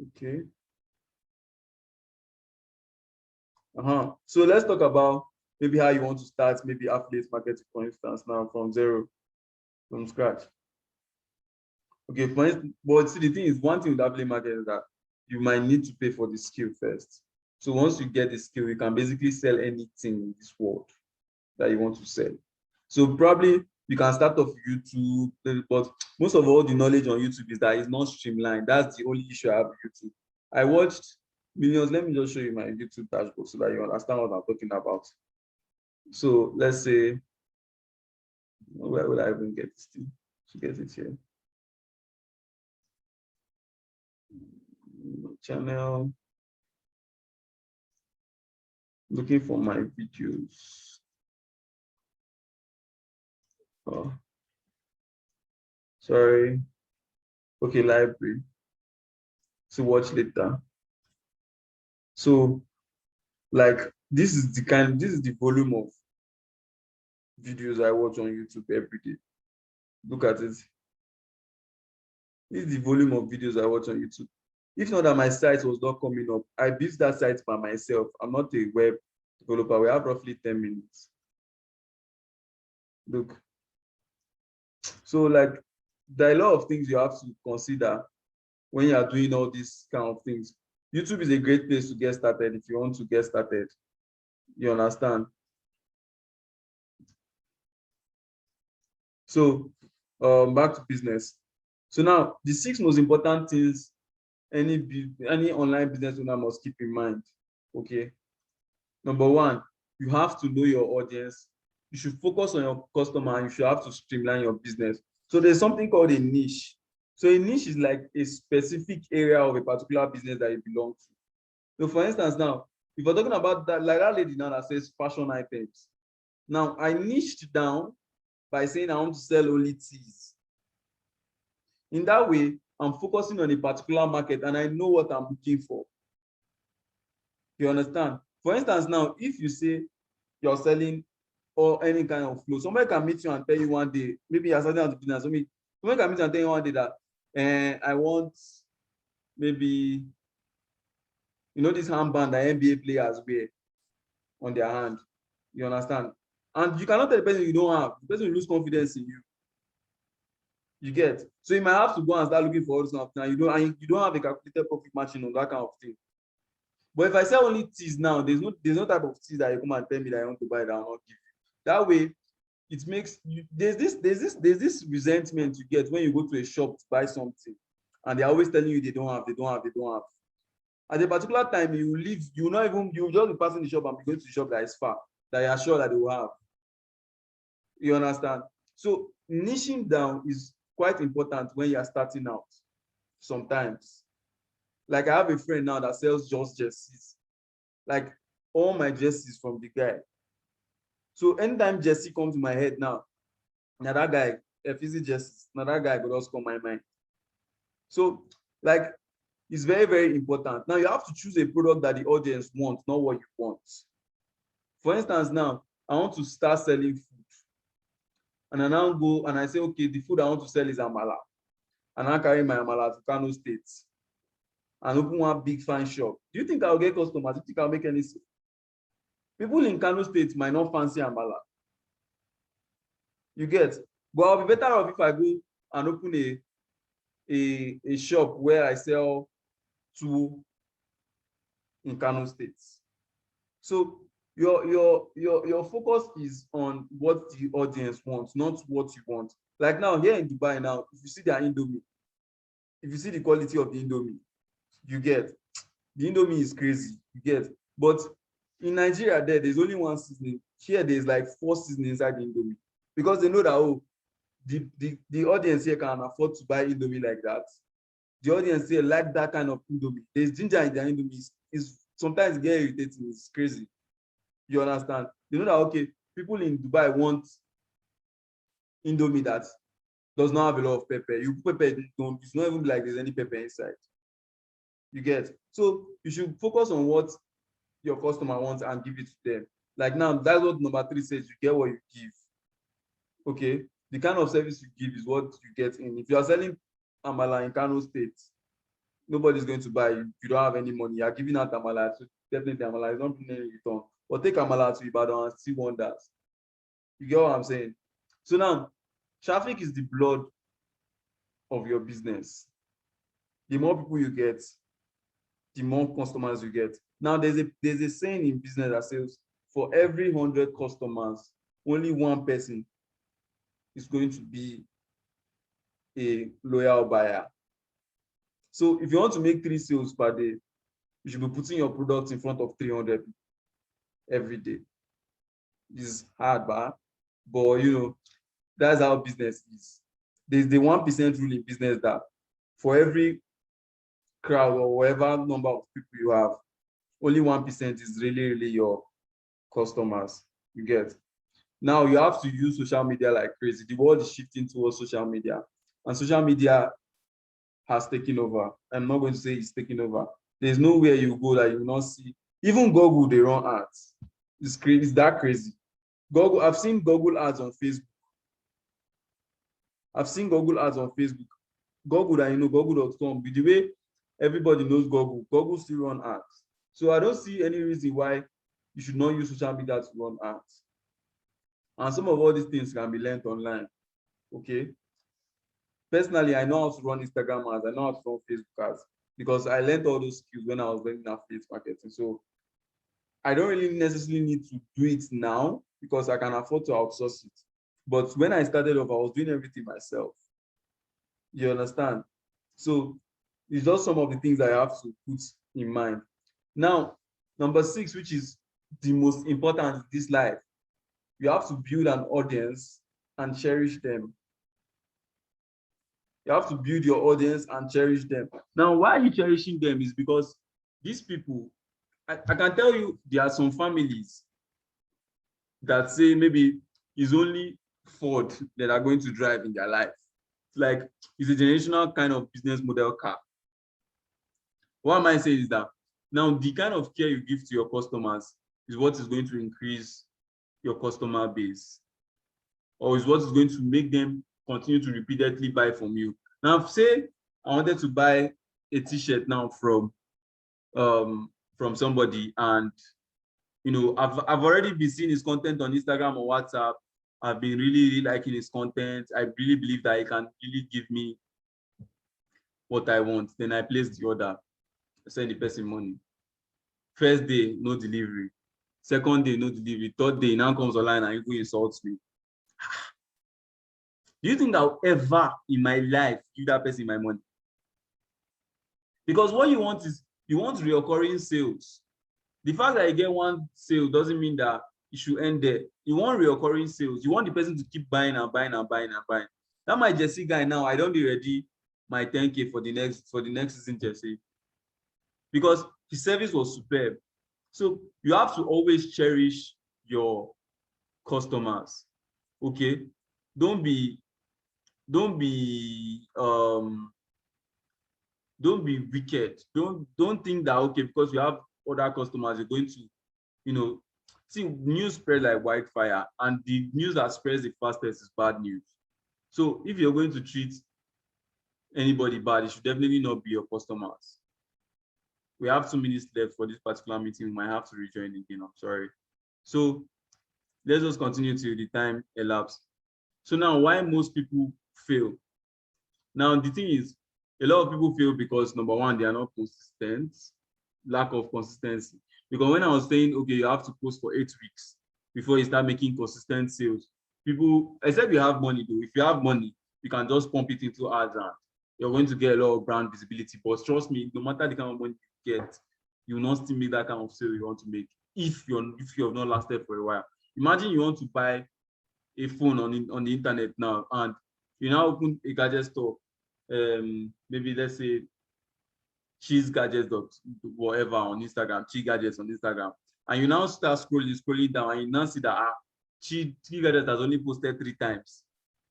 Okay. So let's talk about maybe how you want to start maybe affiliate marketing, for instance, now from zero, from scratch. Okay, for instance, but see, the thing is, one thing with affiliate marketing is that you might need to pay for the skill first. So once you get the skill, you can basically sell anything in this world that you want to sell. So probably you can start off YouTube, but most of all the knowledge on YouTube is that it's not streamlined. That's the only issue I have with YouTube. I watched millions. Let me just show you my YouTube dashboard so that you understand what I'm talking about. So let's say, where will I even get this thing? To get it here. Channel. Looking for my videos. Oh, sorry. Okay, library. So watch later. So like this is the volume of videos I watch on YouTube every day. Look at it. This is the volume of videos I watch on YouTube. If not that my site was not coming up, I built that site by myself. I'm not a web developer. We have roughly 10 minutes. Look. So like there are a lot of things you have to consider when you are doing all these kind of things. YouTube is a great place to get started if you want to get started. You understand? So back to business. So now the 6 most important things any online business owner must keep in mind. Okay. Number 1, you have to know your audience. You should focus on your customer and you should have to streamline your business. So there's something called a niche. So a niche is like a specific area of a particular business that you belong to. So for instance, now, if we're talking about that, like that lady now that says fashion items. Now I niched down by saying I want to sell only teas. In that way, I'm focusing on a particular market and I know what I'm looking for. You understand? For instance, now, if you say you're selling or any kind of clothes, somebody can meet you and tell you one day, maybe you're starting out the business, somebody can meet you and tell you one day that I want maybe, this handband that NBA players wear on their hand. You understand? And you cannot tell the person you don't have. The person will lose confidence in you. You get? So you might have to go and start looking for all this kind of thing. And you don't have a calculated profit margin on that kind of thing. But if I sell only teas now, there's no type of teas that you come and tell me that I want to buy that I'll not give you. That way, it makes you there's this resentment you get when you go to a shop to buy something, and they're always telling you they don't have. At a particular time, you leave, you just be passing the shop and be going to the shop that is far, that you are sure that they will have. You understand? So niching down is quite important when you are starting out sometimes. Like I have a friend now that sells just jerseys. Like all my jerseys from the guy. So anytime jersey comes to my head now that guy, fizzy jerseys, now that guy could also come my mind. So like it's very, very important. Now you have to choose a product that the audience wants, not what you want. For instance, now I want to start selling food. And I now go and I say, okay, the food I want to sell is amala. And I carry my amala to Kano State and open one big fine shop. Do you think I'll get customers? Do you think I'll make any sale? People in Kano State might not fancy amala. You get? But I'll be better off if I go and open a shop where I sell two in Kano State. So your focus is on what the audience wants, not what you want. Like now here in Dubai now, if you see their Indomie, if you see the quality of the Indomie, you get the Indomie is crazy. You get, but in Nigeria there's only one seasoning. Here there's like 4 seasonings inside the Indomie because they know that the audience here can afford to buy Indomie like that. The audience here like that kind of Indomie. There's ginger in their Indomie. Is sometimes get irritating. It's crazy. You understand? You know that okay, people in Dubai want Indomie that does not have a lot of pepper. You put pepper, it's not even like there's any pepper inside. You get? So you should focus on what your customer wants and give it to them. Like now, that's what number 3 says, you get what you give. Okay? The kind of service you give is what you get in. If you are selling amala in Kano State, Nobody's going to buy you. You don't have any money. You are giving out amala. So definitely amala is not bringing any return. But take amala to Ibadan and see wonders. You get what I'm saying? So now, traffic is the blood of your business. The more people you get, the more customers you get. Now, there's a saying in business that says, for every 100 customers, only one person is going to be a loyal buyer. So if you want to make 3 sales per day, you should be putting your products in front of 300 people every day. It's hard, but you know, that's how business is. There's the 1% rule in business that for every crowd or whatever number of people you have, only 1% is really your customers. You get. Now you have to use social media like crazy. The world is shifting towards social media, and social media has taken over. I'm not going to say it's taken over. There's nowhere you go that you will not see. Even Google, they run ads. It's crazy. It's that crazy. Google, I've seen Google ads on Facebook. I've seen Google ads on Facebook. Google that you know, Google.com. With the way everybody knows Google, Google still run ads. So I don't see any reason why you should not use social media to run ads. And some of all these things can be learned online. Okay. Personally, I know how to run Instagram ads. I know how to run Facebook ads because I learned all those skills when I was learning affiliate marketing. So I don't really necessarily need to do it now because I can afford to outsource it. But when I started off, I was doing everything myself. You understand? So it's just some of the things I have to put in mind. Now, number 6, which is the most important in this life, you have to build an audience and cherish them. You have to build your audience and cherish them. Now, why are you cherishing them is because these people, I can tell you there are some families that say maybe it's only Ford that are going to drive in their life. Like it's a generational kind of business model car. What am I saying is that now the kind of care you give to your customers is what is going to increase your customer base, or is what is going to make them continue to repeatedly buy from you. Now, say I wanted to buy a t-shirt now from somebody, and you know, I've already been seeing his content on Instagram or WhatsApp. I've been really liking his content. I really believe that he can really give me what I want. Then I place the order, I send the person money. First day, no delivery. Second day, no delivery. Third day, now comes online and you insult me. Do you think I'll ever in my life give that person my money? Because what you want is, you want reoccurring sales. The fact that you get one sale doesn't mean that it should end there. You want reoccurring sales. You want the person to keep buying and buying and buying and buying. That my Jesse guy now, I don't be ready my 10K for the next season, Jesse. Because his service was superb. So you have to always cherish your customers. Okay. Don't be wicked. Don't think that okay, because you have other customers, you're going to, you know, see, news spread like wildfire, and the news that spreads the fastest is bad news. So if you're going to treat anybody bad, it should definitely not be your customers. We have 2 minutes left for this particular meeting. We might have to rejoin again. I'm sorry. So let's just continue till the time elapses. So now, why most people fail? Now, the thing is, a lot of people fail because number one, they are not consistent, lack of consistency. Because when I was saying, okay, you have to post for 8 weeks before you start making consistent sales, people, except you have money though, if you have money, you can just pump it into ads and you're going to get a lot of brand visibility. But trust me, no matter the kind of money you get, you will not still make that kind of sale you want to make if you have not lasted for a while. Imagine you want to buy a phone on the internet now, and you now open a gadget store, maybe let's say cheese gadgets whatever on Instagram, cheese gadgets on Instagram, and you now start scrolling down, and you now see that cheese gadgets has only posted 3 times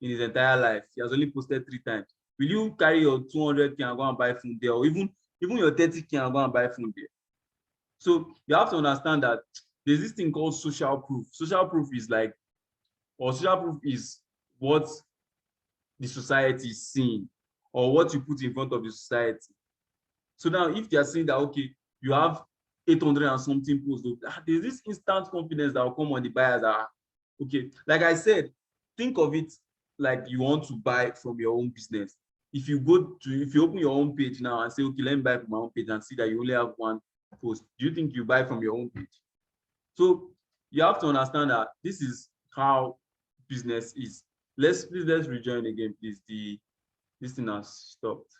in his entire life. He has only posted 3 times. Will you carry your 200K and go and buy phone there, or even your 30K and go and buy phone there? So you have to understand that there's this thing called social proof. Social proof is like, or social proof is what the society is seeing, or what you put in front of the society. So now if they are saying that, okay, you have 800 and something posts, there's this instant confidence that will come on the buyers that, okay, like I said, think of it like you want to buy from your own business. If you open your own page now and say, okay, let me buy from my own page, and see that you only have one post, do you think you buy from your own page? So you have to understand that this is how business is. Let's rejoin again, please. This thing has stopped.